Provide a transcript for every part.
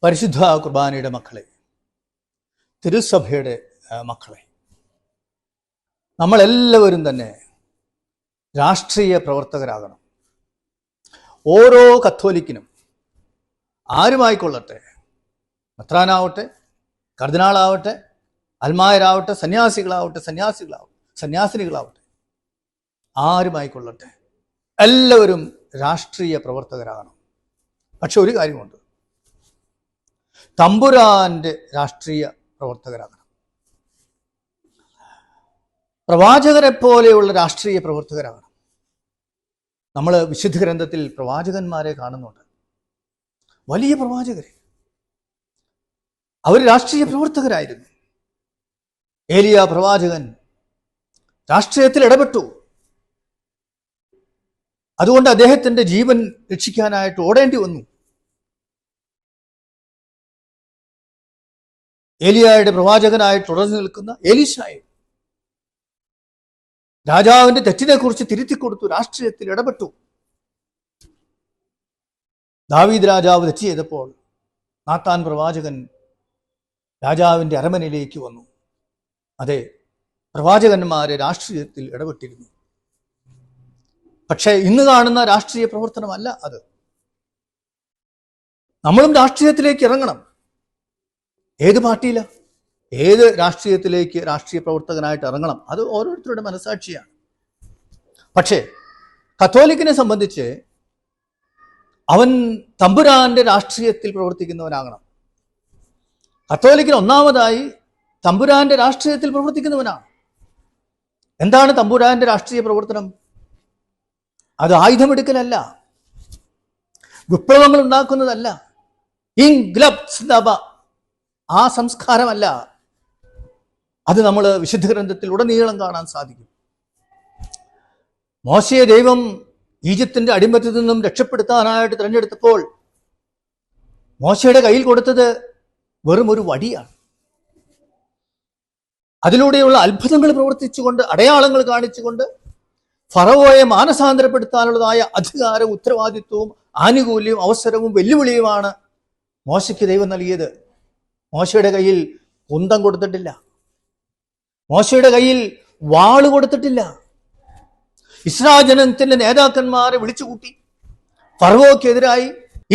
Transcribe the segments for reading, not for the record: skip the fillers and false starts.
പരിശുദ്ധ കുർബാനയുടെ മക്കളെ, തിരുസഭയുടെ മക്കളെ, നമ്മളെല്ലാവരും തന്നെ രാഷ്ട്രീയ പ്രവർത്തകരാകണം. ഓരോ കത്തോലിക്കനും ആരുമായിക്കൊള്ളട്ടെ, മെത്രാനാവട്ടെ, കർദിനാളാവട്ടെ, അൽമായരാവട്ടെ, സന്യാസിനികളാവട്ടെ, ആരുമായിക്കൊള്ളട്ടെ, എല്ലാവരും രാഷ്ട്രീയ പ്രവർത്തകരാകണം. പക്ഷെ ഒരു കാര്യമുണ്ട്, തമ്പുരാന്റെ രാഷ്ട്രീയ പ്രവർത്തകരാകണം. പ്രവാചകരെ പോലെയുള്ള രാഷ്ട്രീയ പ്രവർത്തകരാകണം. നമ്മൾ വിശുദ്ധ ഗ്രന്ഥത്തിൽ പ്രവാചകന്മാരെ കാണുന്നുണ്ട്, വലിയ പ്രവാചകരെ. അവർ രാഷ്ട്രീയ പ്രവർത്തകരായിരുന്നു. ഏലിയ പ്രവാചകൻ രാഷ്ട്രീയത്തിൽ ഇടപെട്ടു. അതുകൊണ്ട് അദ്ദേഹത്തിന്റെ ജീവൻ രക്ഷിക്കാനായിട്ട് ഓടേണ്ടി വന്നു. ഏലിയായുടെ പ്രവാചകനായിട്ട് തുടർന്നു നിൽക്കുന്ന എലീശായെ രാജാവിന്റെ തെറ്റിനെ കുറിച്ച് തിരുത്തിക്കൊടുത്തു, രാഷ്ട്രീയത്തിൽ ഇടപെട്ടു. ദാവീദ് രാജാവ് തെറ്റ് ചെയ്തപ്പോൾ നാത്താൻ പ്രവാചകൻ രാജാവിന്റെ അരമനയിലേക്ക് വന്നു. അതെ, പ്രവാചകന്മാരെ രാഷ്ട്രീയത്തിൽ ഇടപെട്ടിരുന്നു. പക്ഷേ ഇന്ന് കാണുന്ന രാഷ്ട്രീയ പ്രവർത്തനമല്ല അത്. നമ്മളും രാഷ്ട്രീയത്തിലേക്ക് ഇറങ്ങണം. ഏത് പാർട്ടിയില, ഏത് രാഷ്ട്രീയത്തിലേക്ക് രാഷ്ട്രീയ പ്രവർത്തകനായിട്ട് ഇറങ്ങണം, അത് ഓരോരുത്തരുടെ മനസാക്ഷിയാണ്. പക്ഷേ കത്തോലിക്കനെ സംബന്ധിച്ച് അവൻ തമ്പുരാന്റെ രാഷ്ട്രീയത്തിൽ പ്രവർത്തിക്കുന്നവനാകണം. കത്തോലിക്കൻ ഒന്നാമതായി തമ്പുരാന്റെ രാഷ്ട്രീയത്തിൽ പ്രവർത്തിക്കുന്നവനാണ്. എന്താണ് തമ്പുരാന്റെ രാഷ്ട്രീയ പ്രവർത്തനം? അത് ആയുധമെടുക്കലല്ല, വിപ്ലവങ്ങൾ ഉണ്ടാക്കുന്നതല്ല, ആ സംസ്കാരമല്ല. അത് നമ്മൾ വിശുദ്ധ ഗ്രന്ഥത്തിൽ ഉടനീളം കാണാൻ സാധിക്കും. മോശയെ ദൈവം ഈജിപ്തിന്റെ അടിമത്തിൽ നിന്നും രക്ഷപ്പെടുത്താനായിട്ട് തിരഞ്ഞെടുത്തപ്പോൾ മോശയുടെ കയ്യിൽ കൊടുത്തത് വെറും ഒരു വടിയാണ്. അതിലൂടെയുള്ള അത്ഭുതങ്ങൾ പ്രവർത്തിച്ചുകൊണ്ട്, അടയാളങ്ങൾ കാണിച്ചുകൊണ്ട് ഫറവോയെ മാനസാന്തരപ്പെടുത്താനുള്ളതായ അധികാരവും ഉത്തരവാദിത്വവും ആനുകൂല്യവും അവസരവും വെല്ലുവിളിയുമാണ് മോശയ്ക്ക് ദൈവം നൽകിയത്. മോശയുടെ കയ്യിൽ കുന്തം കൊടുത്തിട്ടില്ല, മോശയുടെ കയ്യിൽ വാള് കൊടുത്തിട്ടില്ല. ഇസ്രായേൽ ജനത്തിന്റെ നേതാക്കന്മാരെ വിളിച്ചുകൂട്ടി ഫറവോക്കെതിരായി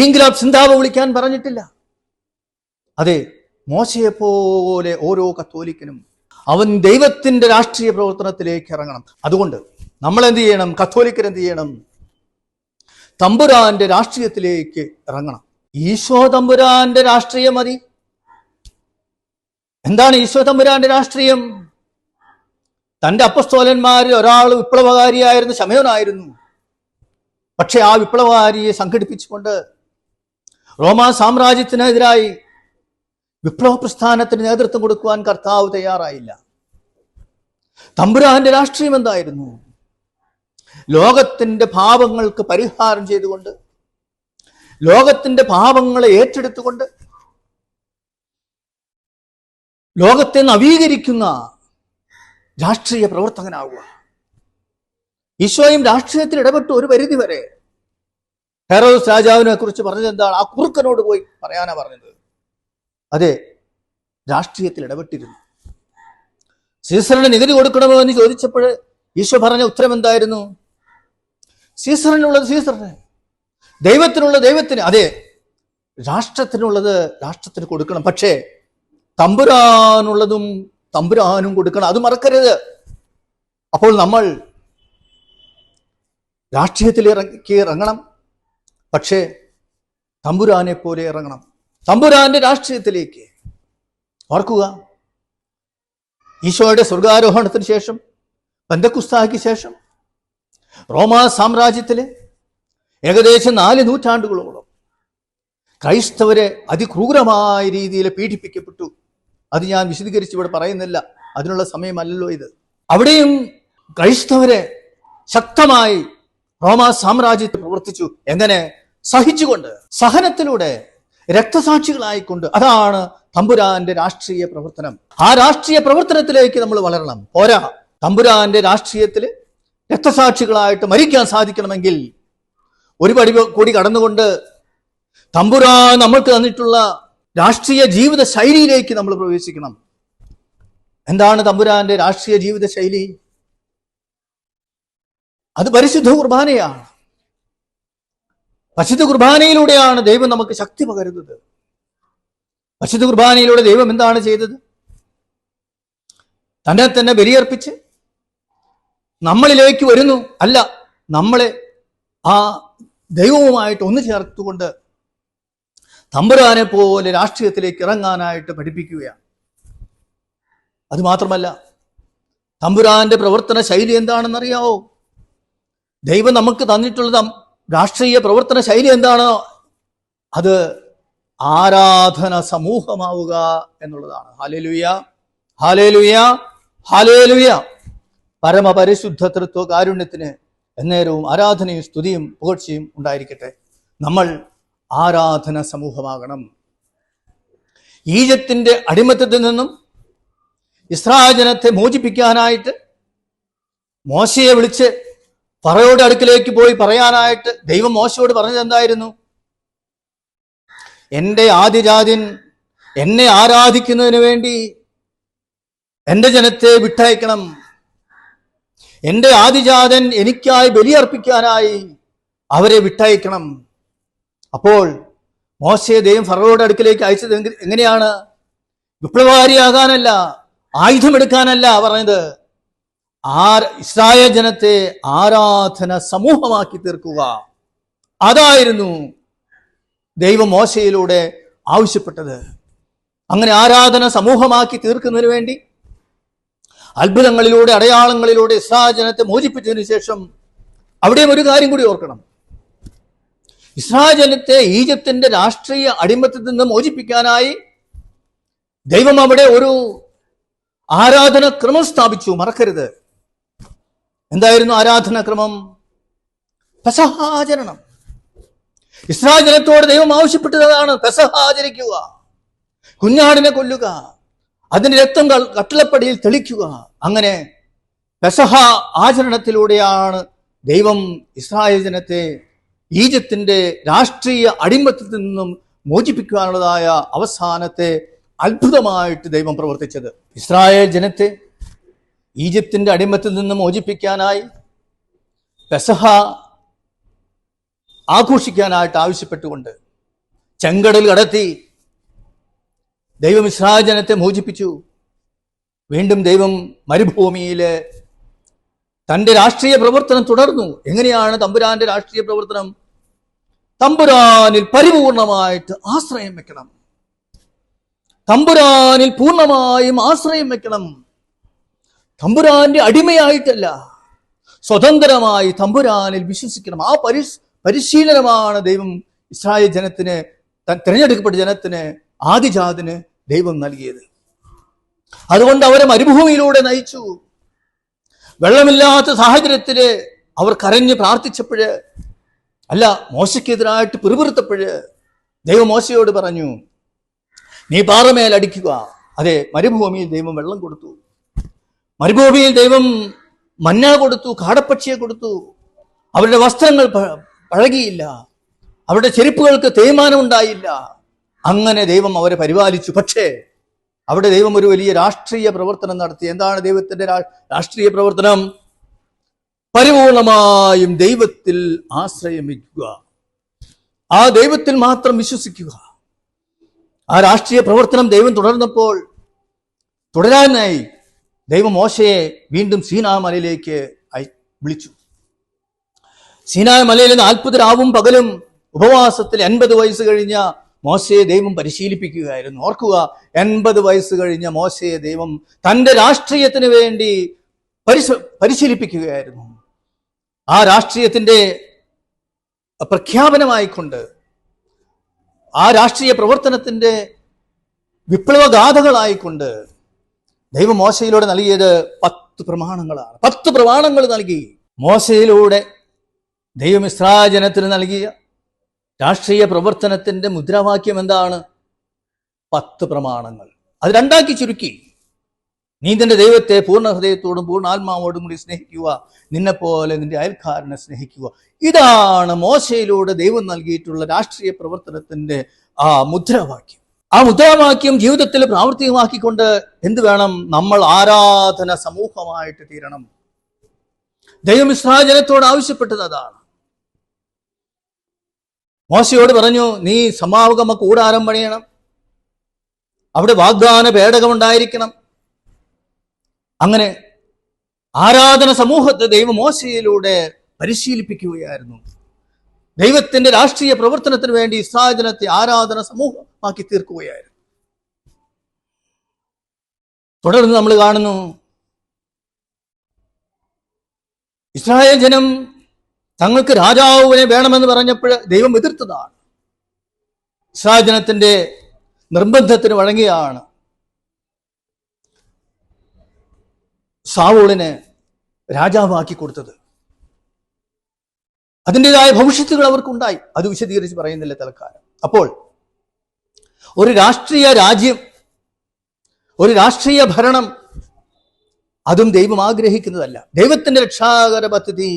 ഇൻക്ലാബ് സിന്ദാബ് വിളിക്കാൻ പറഞ്ഞിട്ടില്ല. അതെ, മോശയെപ്പോലെ ഓരോ കത്തോലിക്കനും അവൻ ദൈവത്തിന്റെ രാഷ്ട്രീയ പ്രവർത്തനത്തിലേക്ക് ഇറങ്ങണം. അതുകൊണ്ട് നമ്മൾ എന്ത് ചെയ്യണം? കത്തോലിക്കർ എന്ത് ചെയ്യണം? തമ്പുരാന്റെ രാഷ്ട്രീയത്തിലേക്ക് ഇറങ്ങണം. ഈശോ തമ്പുരാന്റെ രാഷ്ട്രീയം മതി. എന്താണ് ഈശോ തമ്പുരാന്റെ രാഷ്ട്രീയം? തന്റെ അപ്പസ്തോലന്മാരിൽ ഒരാൾ വിപ്ലവകാരിയായിരുന്നു, ശമയോനായിരുന്നു. പക്ഷെ ആ വിപ്ലവകാരിയെ സംഘടിപ്പിച്ചുകൊണ്ട് റോമാ സാമ്രാജ്യത്തിനെതിരായി വിപ്ലവ പ്രസ്ഥാനത്തിന് നേതൃത്വം കൊടുക്കുവാൻ കർത്താവ് തയ്യാറായില്ല. തമ്പുരാന്റെ രാഷ്ട്രീയം എന്തായിരുന്നു? ലോകത്തിന്റെ പാപങ്ങൾക്ക് പരിഹാരം ചെയ്തുകൊണ്ട്, ലോകത്തിന്റെ പാപങ്ങളെ ഏറ്റെടുത്തുകൊണ്ട് ലോകത്തെ നവീകരിക്കുന്ന രാഷ്ട്രീയ പ്രവർത്തകനാവുക. ഈശോയും രാഷ്ട്രീയത്തിൽ ഇടപെട്ടു ഒരു പരിധി വരെ. ഹെറോദ് രാജാവിനെ കുറിച്ച് പറഞ്ഞത് എന്താണ്? ആ കുറുക്കനോട് പോയി പറയാനാ പറഞ്ഞത്. അതെ, രാഷ്ട്രീയത്തിൽ ഇടപെട്ടിരുന്നു. സീസറിന് നികുതി കൊടുക്കണമോ എന്ന് ചോദിച്ചപ്പോൾ ഈശോ പറഞ്ഞ ഉത്തരം എന്തായിരുന്നു? സീസറിനുള്ളത് സീസറിന്, ദൈവത്തിനുള്ളത് ദൈവത്തിന്. അതെ, രാഷ്ട്രത്തിനുള്ളത് രാഷ്ട്രത്തിന് കൊടുക്കണം. പക്ഷേ തമ്പുരാനുള്ളതും തമ്പുരാനും കൊടുക്കണം, അത് മറക്കരുത്. അപ്പോൾ നമ്മൾ രാഷ്ട്രീയത്തിലേക്ക് ഇറങ്ങണം, പക്ഷേ തമ്പുരാനെ പോലെ ഇറങ്ങണം. തമ്പുരാന്റെ രാഷ്ട്രീയത്തിലേക്ക്. ഓർക്കുക, ഈശോയുടെ സ്വർഗാരോഹണത്തിന് ശേഷം, പെന്തക്കുസ്തായ്ക്ക് ശേഷം റോമാ സാമ്രാജ്യത്തിലെ ഏകദേശം 4 നൂറ്റാണ്ടുകളോളം ക്രൈസ്തവരെ അതിക്രൂരമായ രീതിയിൽ പീഡിപ്പിക്കപ്പെട്ടു. അത് ഞാൻ വിശദീകരിച്ച് ഇവിടെ പറയുന്നില്ല, അതിനുള്ള സമയമല്ലല്ലോ ഇത്. അവിടെയും ക്രൈസ്തവരെ ശക്തമായി റോമാ സാമ്രാജ്യത്തിൽ പ്രവർത്തിച്ചു. എങ്ങനെ? സഹിച്ചുകൊണ്ട്, സഹനത്തിലൂടെ, രക്തസാക്ഷികളായിക്കൊണ്ട്. അതാണ് തമ്പുരാന്റെ രാഷ്ട്രീയ പ്രവർത്തനം. ആ രാഷ്ട്രീയ പ്രവർത്തനത്തിലേക്ക് നമ്മൾ വളരണം. പോരാ, തമ്പുരാന്റെ രാഷ്ട്രീയത്തിൽ രക്തസാക്ഷികളായിട്ട് മരിക്കാൻ സാധിക്കണമെങ്കിൽ ഒരു പടി കൂടി കടന്നുകൊണ്ട് തമ്പുരാൻ നമ്മൾക്ക് തന്നിട്ടുള്ള രാഷ്ട്രീയ ജീവിത ശൈലിയിലേക്ക് നമ്മൾ പ്രവേശിക്കണം. എന്താണ് തമ്പുരാന്റെ രാഷ്ട്രീയ ജീവിത ശൈലി? അത് പരിശുദ്ധ കുർബാനയാണ്. പരിശുദ്ധ കുർബാനയിലൂടെയാണ് ദൈവം നമുക്ക് ശക്തി പകരുന്നത്. പരിശുദ്ധ കുർബാനയിലൂടെ ദൈവം എന്താണ് ചെയ്തത്? തന്നെ തന്നെ ബലിയർപ്പിച്ച് നമ്മളിലേക്ക് വരുന്നു, അല്ല, നമ്മളെ ആ ദൈവവുമായിട്ട് ഒന്ന് ചേർത്തുകൊണ്ട് തമ്പുരാനെ പോലെ രാഷ്ട്രീയത്തിലേക്ക് ഇറങ്ങാനായിട്ട് പഠിപ്പിക്കുകയാണ്. അതുമാത്രമല്ല, തമ്പുരാന്റെ പ്രവർത്തന ശൈലി എന്താണെന്നറിയാവോ? ദൈവം നമുക്ക് തന്നിട്ടുള്ള രാഷ്ട്രീയ പ്രവർത്തന ശൈലി എന്താണോ? അത് ആരാധന സമൂഹമാവുക എന്നുള്ളതാണ്. Hallelujah, hallelujah, hallelujah. പരമപരിശുദ്ധ തൃത്വ കാരുണ്യത്തിന് എന്നേരവും ആരാധനയും സ്തുതിയും പുകഴ്ചയും ഉണ്ടായിരിക്കട്ടെ. നമ്മൾ ആരാധന സമൂഹമാകണം. ഈജിപ്തിന്റെ അടിമത്തത്തിൽ നിന്നും ഇസ്രായേൽ ജനത്തെ മോചിപ്പിക്കാനായിട്ട് മോശയെ വിളിച്ച് ഫറവോയുടെ അടുക്കിലേക്ക് പോയി പറയാനായിട്ട് ദൈവം മോശയോട് പറഞ്ഞത് എന്തായിരുന്നു? എൻ്റെ ആദിജാതൻ എന്നെ ആരാധിക്കുന്നതിന് വേണ്ടി എൻ്റെ ജനത്തെ വിട്ടയക്കണം. എൻ്റെ ആദിജാതൻ എനിക്കായി ബലിയർപ്പിക്കാനായി അവരെ വിട്ടയക്കണം. അപ്പോൾ മോശയെ ദൈവം ഫറവോയുടെ അടുക്കിലേക്ക് അയച്ചത് എങ്ങനെയാണ്? വിപ്ലവകാരിയാകാനല്ല, ആയുധമെടുക്കാനല്ല പറഞ്ഞത്. ഇസ്രായേൽ ജനത്തെ ആരാധന സമൂഹമാക്കി തീർക്കുക. അതായിരുന്നു ദൈവം മോശയിലൂടെ ആവശ്യപ്പെട്ടത്. അങ്ങനെ ആരാധന സമൂഹമാക്കി തീർക്കുന്നതിന് വേണ്ടി അത്ഭുതങ്ങളിലൂടെ, അടയാളങ്ങളിലൂടെ ഇസ്രായേൽ ജനത്തെ മോചിപ്പിച്ചതിന് ശേഷം അവിടെയും ഒരു കാര്യം കൂടി ഓർക്കണം. ഇസ്രായേൽ ജനത്തെ ഈജിപ്തിന്റെ രാഷ്ട്രീയ അടിമത്തത്തിൽ നിന്ന് മോചിപ്പിക്കാനായി ദൈവം അവിടെ ഒരു ആരാധനാക്രമം സ്ഥാപിച്ചു. മറക്കരുത്. എന്തായിരുന്നു ആരാധനാക്രമം? പെസഹാചരണം. ഇസ്രായേൽ ജനത്തോട് ദൈവം ആവശ്യപ്പെട്ടതാണ് പെസഹാചരിക്കുക, കുഞ്ഞാടിനെ കൊല്ലുക, അതിന്റെ രക്തം കട്ടിളപ്പടിയിൽ തെളിക്കുക. അങ്ങനെ പെസഹ ആചരണത്തിലൂടെയാണ് ദൈവം ഇസ്രായേൽ ജനത്തെ ഈജിപ്തിന്റെ രാഷ്ട്രീയ അടിമത്തത്തിൽ നിന്നും മോചിപ്പിക്കാനുള്ളതായ അവസാനത്തെ അത്ഭുതമായിട്ട് ദൈവം പ്രവർത്തിച്ചത്. ഇസ്രായേൽ ജനത്തെ ഈജിപ്തിന്റെ അടിമത്തിൽ നിന്ന് മോചിപ്പിക്കാനായി പെസഹ ആഘോഷിക്കാനായിട്ട് ആവശ്യപ്പെട്ടുകൊണ്ട് ചെങ്കടൽ കടത്തി ദൈവം ഇസ്രായേൽ ജനത്തെ മോചിപ്പിച്ചു. വീണ്ടും ദൈവം മരുഭൂമിയിൽ തൻ്റെ രാഷ്ട്രീയ പ്രവർത്തനം തുടർന്നു. എങ്ങനെയാണ് തമ്പുരാന്റെ രാഷ്ട്രീയ പ്രവർത്തനം? തമ്പുരാനിൽ പരിപൂർണമായിട്ട് ആശ്രയം വെക്കണം. തമ്പുരാനിൽ പൂർണ്ണമായും ആശ്രയം വെക്കണം. തമ്പുരാന്റെ അടിമയായിട്ടല്ല, സ്വതന്ത്രമായി തമ്പുരാനിൽ വിശ്വസിക്കണം. ആ പരിശീലനമാണ് ദൈവം ഇസ്രായേൽ ജനത്തിന്, തിരഞ്ഞെടുക്കപ്പെട്ട ജനത്തിന്, ആദിജാതന് ദൈവം നൽകിയത്. അതുകൊണ്ട് അവരെ മരുഭൂമിയിലൂടെ നയിച്ചു. വെള്ളമില്ലാത്ത സാഹചര്യത്തില് അവർ കരഞ്ഞ് പ്രാർത്ഥിച്ചപ്പോഴ്, അല്ല, മോശയ്ക്കെതിരായിട്ട് പിറുപിറുത്തപ്പോഴ് ദൈവം മോശയോട് പറഞ്ഞു, നീ പാറമേൽ അടിക്കുക. അതെ, മരുഭൂമിയിൽ ദൈവം വെള്ളം കൊടുത്തു. മരുഭൂമിയിൽ ദൈവം മന്ന കൊടുത്തു, കാടപ്പക്ഷിയെ കൊടുത്തു. അവരുടെ വസ്ത്രങ്ങൾ പഴകിയില്ല, അവരുടെ ചെരുപ്പുകൾക്ക് തേയ്മാനം ഉണ്ടായില്ല. അങ്ങനെ ദൈവം അവരെ പരിപാലിച്ചു. പക്ഷേ അവിടെ ദൈവം ഒരു വലിയ രാഷ്ട്രീയ പ്രവർത്തനം നടത്തി. എന്താണ് ദൈവത്തിന്റെ രാഷ്ട്രീയ പ്രവർത്തനം? പരിപൂർണമായും ദൈവത്തിൽ ആശ്രയം വയ്ക്കുക, ആ ദൈവത്തിൽ മാത്രം വിശ്വസിക്കുക. ആ രാഷ്ട്രീയ പ്രവർത്തനം ദൈവം തുടർന്നപ്പോൾ തുടരാനായി ദൈവം മോശയെ വീണ്ടും സീനായ് മലയിലേക്ക് വിളിച്ചു. സീനായ് മലയിൽ 40 രാവും പകലും ഉപവാസത്തിൽ 80 വയസ്സ് കഴിഞ്ഞ മോശയെ ദൈവം പരിശീലിപ്പിക്കുകയായിരുന്നു. ഓർക്കുക, 80 വയസ്സ് കഴിഞ്ഞ മോശയെ ദൈവം തൻ്റെ രാഷ്ട്രീയത്തിന് വേണ്ടി പരിശീലിപ്പിക്കുകയായിരുന്നു. ആ രാഷ്ട്രീയത്തിന്റെ പ്രഖ്യാപനമായിക്കൊണ്ട്, ആ രാഷ്ട്രീയ പ്രവർത്തനത്തിന്റെ വിപ്ലവഗാഥകളായിക്കൊണ്ട് ദൈവം മോശയിലൂടെ നൽകിയത് 10 പ്രമാണങ്ങളാണ്. 10 പ്രമാണങ്ങൾ നൽകി. മോശയിലൂടെ ദൈവം ഇസ്രായേൽ ജനത്തിന് നൽകിയ രാഷ്ട്രീയ പ്രവർത്തനത്തിന്റെ മുദ്രാവാക്യം എന്താണ്? 10 പ്രമാണങ്ങൾ. അത് 2 ചുരുക്കി. നീ നിന്റെ ദൈവത്തെ പൂർണ്ണ ഹൃദയത്തോടും പൂർണ്ണ ആത്മാവോടും കൂടി സ്നേഹിക്കുക, നിന്നെപ്പോലെ നിന്റെ അയൽക്കാരനെ സ്നേഹിക്കുക. ഇതാണ് മോശയിലൂടെ ദൈവം നൽകിയിട്ടുള്ള രാഷ്ട്രീയ പ്രവർത്തനത്തിന്റെ ആ മുദ്രാവാക്യം. ആ മുദ്രാവാക്യം ജീവിതത്തിൽ പ്രാവർത്തികമാക്കിക്കൊണ്ട് എന്ത് വേണം? നമ്മൾ ആരാധന സമൂഹമായിട്ട് തീരണം. ദൈവം ഇസ്രായേൽ ജനത്തോട് ആവശ്യപ്പെട്ടത് അതാണ്. മോശയോട് പറഞ്ഞു, നീ സമാഗമ കൂടാരം പണിയണം, അവിടെ വാഗ്ദാന പേടകമുണ്ടായിരിക്കണം. അങ്ങനെ ആരാധന സമൂഹത്തെ ദൈവം മോശയിലൂടെ പരിശീലിപ്പിക്കുകയായിരുന്നു. ദൈവത്തിന്റെ രാഷ്ട്രീയ പ്രവർത്തനത്തിന് വേണ്ടി ഇസ്രായേൽ ജനത്തെ ആരാധന സമൂഹമാക്കി തീർക്കുകയായിരുന്നു. തുടർന്ന് നമ്മൾ കാണുന്നു, ഇസ്രായേൽ ജനം തങ്ങൾക്ക് രാജാവിനെ വേണമെന്ന് പറഞ്ഞപ്പോൾ ദൈവം എതിർത്തതാണ്. ഇസ്രായേൽ ജനത്തിന്റെ നിർബന്ധത്തിന് വഴങ്ങിയാണ് സാവൂളിനെ രാജാവാക്കി കൊടുത്തത്. അതിൻ്റെതായ ഭവിഷ്യത്തുകൾ അവർക്കുണ്ടായി. അത് വിശദീകരിച്ച് പറയുന്നില്ല തൽക്കാലം. അപ്പോൾ ഒരു രാഷ്ട്രീയ രാജ്യം, ഒരു രാഷ്ട്രീയ ഭരണം, അതും ദൈവം ആഗ്രഹിക്കുന്നതല്ല. ദൈവത്തിന്റെ രക്ഷാകര പദ്ധതി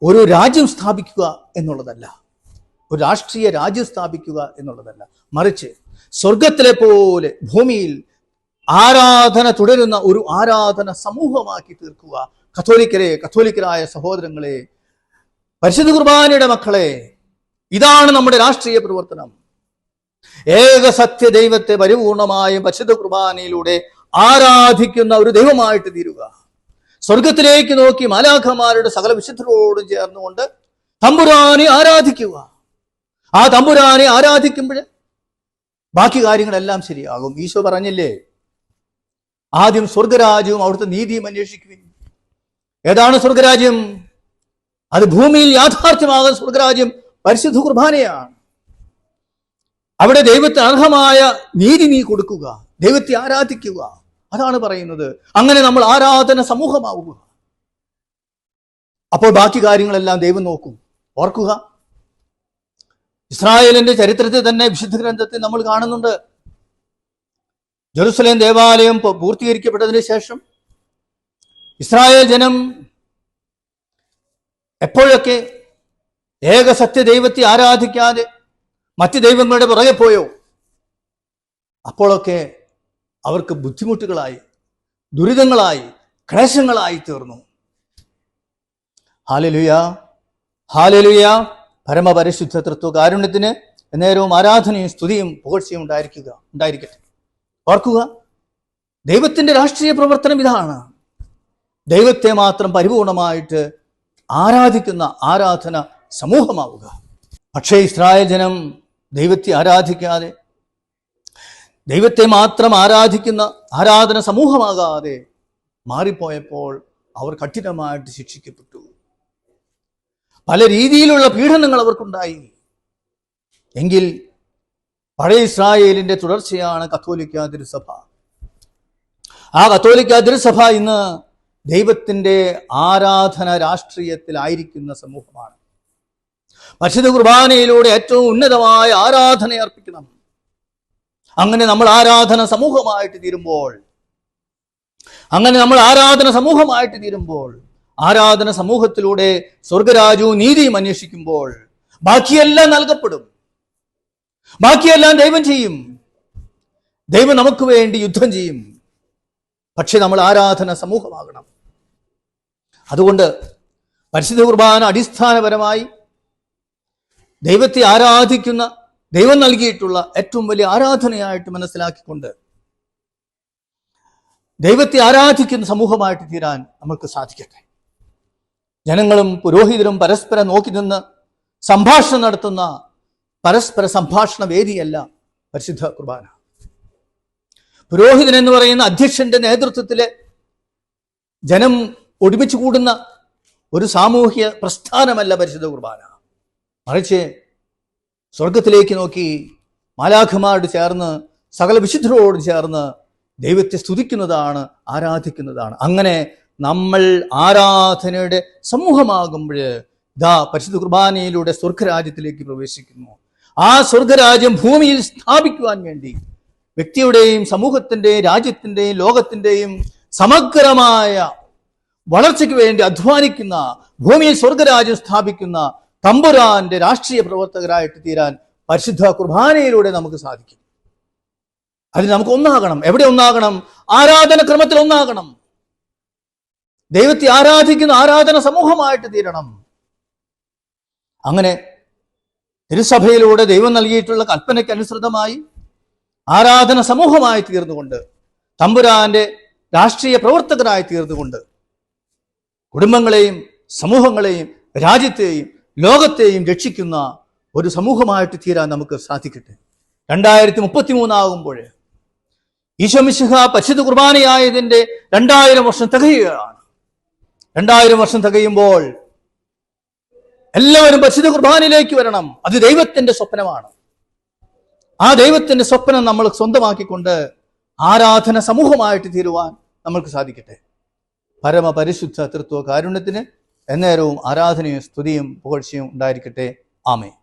ഒരു രാജ്യം സ്ഥാപിക്കുക എന്നുള്ളതല്ല, ഒരു രാഷ്ട്രീയ രാജ്യം സ്ഥാപിക്കുക എന്നുള്ളതല്ല. മറിച്ച് സ്വർഗത്തിലെ പോലെ ഭൂമിയിൽ ആരാധന തുടരുന്ന ഒരു ആരാധന സമൂഹമാക്കി തീർക്കുക. കത്തോലിക്കരായ സഹോദരങ്ങളെ, പരിശുദ്ധ കുർബാനയുടെ മക്കളെ, ഇതാണ് നമ്മുടെ രാഷ്ട്രീയ പ്രവർത്തനം. ഏക സത്യ ദൈവത്തെ പരിപൂർണമായും പരിശുദ്ധ കുർബാനയിലൂടെ ആരാധിക്കുന്ന ഒരു ദൈവമായിട്ട് തീരുക. സ്വർഗത്തിലേക്ക് നോക്കി മാലാഖമാരുടെ സകല വിശുദ്ധരോടും ചേർന്നുകൊണ്ട് തമ്പുരാനെ ആരാധിക്കുക. ആ തമ്പുരാനെ ആരാധിക്കുമ്പോൾ ബാക്കി കാര്യങ്ങളെല്ലാം ശരിയാകും. ഈശോ പറഞ്ഞില്ലേ, ആദ്യം സ്വർഗരാജ്യവും അവിടുത്തെ നീതിയും അന്വേഷിക്കുവിൻ. ഏതാണ് സ്വർഗരാജ്യം? അത് ഭൂമിയിൽ യാഥാർത്ഥ്യമാകുന്ന സ്വർഗരാജ്യം പരിശുദ്ധ കുർബാനയാണ്. അവിടെ ദൈവത്തിന് അർഹമായ നീതി നീ കൊടുക്കുക, ദൈവത്തെ ആരാധിക്കുക. അതാണ് പറയുന്നത്. അങ്ങനെ നമ്മൾ ആരാധന സമൂഹമാവുക. അപ്പോൾ ബാക്കി കാര്യങ്ങളെല്ലാം ദൈവം നോക്കും. ഓർക്കുക, ഇസ്രായേലിന്റെ ചരിത്രത്തിൽ തന്നെ വിശുദ്ധ ഗ്രന്ഥത്തിൽ നമ്മൾ കാണുന്നുണ്ട്, ജെറുസലേം ദേവാലയം പൂർത്തീകരിക്കപ്പെട്ടതിന് ശേഷം ഇസ്രായേൽ ജനം എപ്പോഴൊക്കെ ഏക സത്യ ദൈവത്തെ ആരാധിക്കാതെ മറ്റ് ദൈവങ്ങളുടെ പുറകെ പോയോ, അപ്പോഴൊക്കെ അവർക്ക് ബുദ്ധിമുട്ടുകളായി, ദുരിതങ്ങളായി, ക്ലേശങ്ങളായി തീർന്നു. Hallelujah, hallelujah. പരമപരിശുദ്ധ തൃത്വ കാരുണ്യത്തിന് നേരവും ആരാധനയും സ്തുതിയും പുകഴ്ചയും ഉണ്ടായിരിക്കട്ടെ. ഓർക്കുക, ദൈവത്തിന്റെ രാഷ്ട്രീയ പ്രവർത്തനം ഇതാണ്. ദൈവത്തെ മാത്രം പരിപൂർണമായിട്ട് ആരാധിക്കുന്ന ആരാധന സമൂഹമാവുക. പക്ഷേ ഇസ്രായേൽ ജനം ദൈവത്തെ ആരാധിക്കാതെ, ദൈവത്തെ മാത്രം ആരാധിക്കുന്ന ആരാധന സമൂഹമാകാതെ മാറിപ്പോയപ്പോൾ അവർ കഠിനമായിട്ട് ശിക്ഷിക്കപ്പെട്ടു. പല രീതിയിലുള്ള പീഡനങ്ങൾ അവർക്കുണ്ടായി. എങ്കിൽ പഴയ ഇസ്രായേലിന്റെ തുടർച്ചയാണ് കത്തോലിക്ക തിരുസഭ. ആ കത്തോലിക്ക തിരുസഭ ഇന്ന് ദൈവത്തിന്റെ ആരാധന രാഷ്ട്രീയത്തിലായിരിക്കുന്ന സമൂഹമാണ്. പരിശുദ്ധ കുർബാനയിലൂടെ ഏറ്റവും ഉന്നതമായ ആരാധന അർപ്പിക്കണം. അങ്ങനെ നമ്മൾ ആരാധന സമൂഹമായിട്ട് തീരുമ്പോൾ, ആരാധന സമൂഹത്തിലൂടെ സ്വർഗരാജ്യവും നീതിയും അന്വേഷിക്കുമ്പോൾ ബാക്കിയെല്ലാം നൽകപ്പെടും. ബാക്കിയെല്ലാം ദൈവം ചെയ്യും. ദൈവം നമുക്ക് വേണ്ടി യുദ്ധം ചെയ്യും. പക്ഷെ നമ്മൾ ആരാധന സമൂഹമാകണം. അതുകൊണ്ട് പരിശുദ്ധ കുർബാന അടിസ്ഥാനപരമായി ദൈവത്തെ ആരാധിക്കുന്ന, ദൈവം നൽകിയിട്ടുള്ള ഏറ്റവും വലിയ ആരാധനയായിട്ട് മനസ്സിലാക്കിക്കൊണ്ട് ദൈവത്തെ ആരാധിക്കുന്ന സമൂഹമായിട്ട് തീരാൻ നമുക്ക് സാധിക്കട്ടെ. ജനങ്ങളും പുരോഹിതരും പരസ്പരം നോക്കി നിന്ന് സംഭാഷണം നടത്തുന്ന പരസ്പര സംഭാഷണ വേദിയല്ല പരിശുദ്ധ കുർബാന. പുരോഹിതൻ എന്ന് പറയുന്ന അധ്യക്ഷന്റെ നേതൃത്വത്തില് ജനം ഒരുമിച്ച് കൂടുന്ന ഒരു സാമൂഹ്യ പ്രസ്ഥാനമല്ല പരിശുദ്ധ കുർബാന. മറിച്ച് സ്വർഗത്തിലേക്ക് നോക്കി മാലാഖമാരോട് ചേർന്ന് സകല വിശുദ്ധരോട് ചേർന്ന് ദൈവത്തെ സ്തുതിക്കുന്നതാണ്, ആരാധിക്കുന്നതാണ്. അങ്ങനെ നമ്മൾ ആരാധനയുടെ സമൂഹമാകുമ്പോൾ പരിശുദ്ധ കുർബാനയിലൂടെ സ്വർഗരാജ്യത്തിലേക്ക് പ്രവേശിക്കുന്നു. ആ സ്വർഗരാജ്യം ഭൂമിയിൽ സ്ഥാപിക്കുവാൻ വേണ്ടി വ്യക്തിയുടെയും സമൂഹത്തിന്റെയും രാജ്യത്തിന്റെയും ലോകത്തിന്റെയും സമഗ്രമായ വളർച്ചയ്ക്ക് വേണ്ടി അധ്വാനിക്കുന്ന, ഭൂമിയിൽ സ്വർഗരാജ്യം സ്ഥാപിക്കുന്ന തമ്പുരാന്റെ രാഷ്ട്രീയ പ്രവർത്തകരായിട്ട് തീരാൻ പരിശുദ്ധ കുർബാനയിലൂടെ നമുക്ക് സാധിക്കും. അതിന് നമുക്ക് ഒന്നാകണം. എവിടെ ഒന്നാകണം? ആരാധന ക്രമത്തിൽ ഒന്നാകണം. ദൈവത്തെ ആരാധിക്കുന്ന ആരാധന സമൂഹമായിട്ട് തീരണം. അങ്ങനെ തിരുസഭയിലൂടെ ദൈവം നൽകിയിട്ടുള്ള കൽപ്പനയ്ക്കനുസൃതമായി ആരാധന സമൂഹമായി തീർന്നുകൊണ്ട്, തമ്പുരാന്റെ രാഷ്ട്രീയ പ്രവർത്തകരായി തീർന്നുകൊണ്ട്, കുടുംബങ്ങളെയും സമൂഹങ്ങളെയും രാജ്യത്തെയും ലോകത്തെയും രക്ഷിക്കുന്ന ഒരു സമൂഹമായിട്ട് തീരാൻ നമുക്ക് സാധിക്കട്ടെ. 2033 ആകുമ്പോൾ ഈശോ മിശിഹ പരിശുദ്ധ കുർബാനയായതിന്റെ 2000 വർഷം തികയുകയാണ്. 2000 വർഷം തികയുമ്പോൾ എല്ലാവരും പരിശുദ്ധ കുർബാനയിലേക്ക് വരണം. അത് ദൈവത്തിന്റെ സ്വപ്നമാണ്. ആ ദൈവത്തിന്റെ സ്വപ്നം നമ്മൾ സ്വന്തമാക്കിക്കൊണ്ട് ആരാധന സമൂഹമായിട്ട് തീരുവാൻ നമ്മൾക്ക് സാധിക്കട്ടെ. പരമപരിശുദ്ധ തൃത്വ കാരുണ്യത്തിന് എന്നേരവും ആരാധനയും സ്തുതിയും പുകഴ്ചയും ഉണ്ടായിരിക്കട്ടെ. ആമേൻ.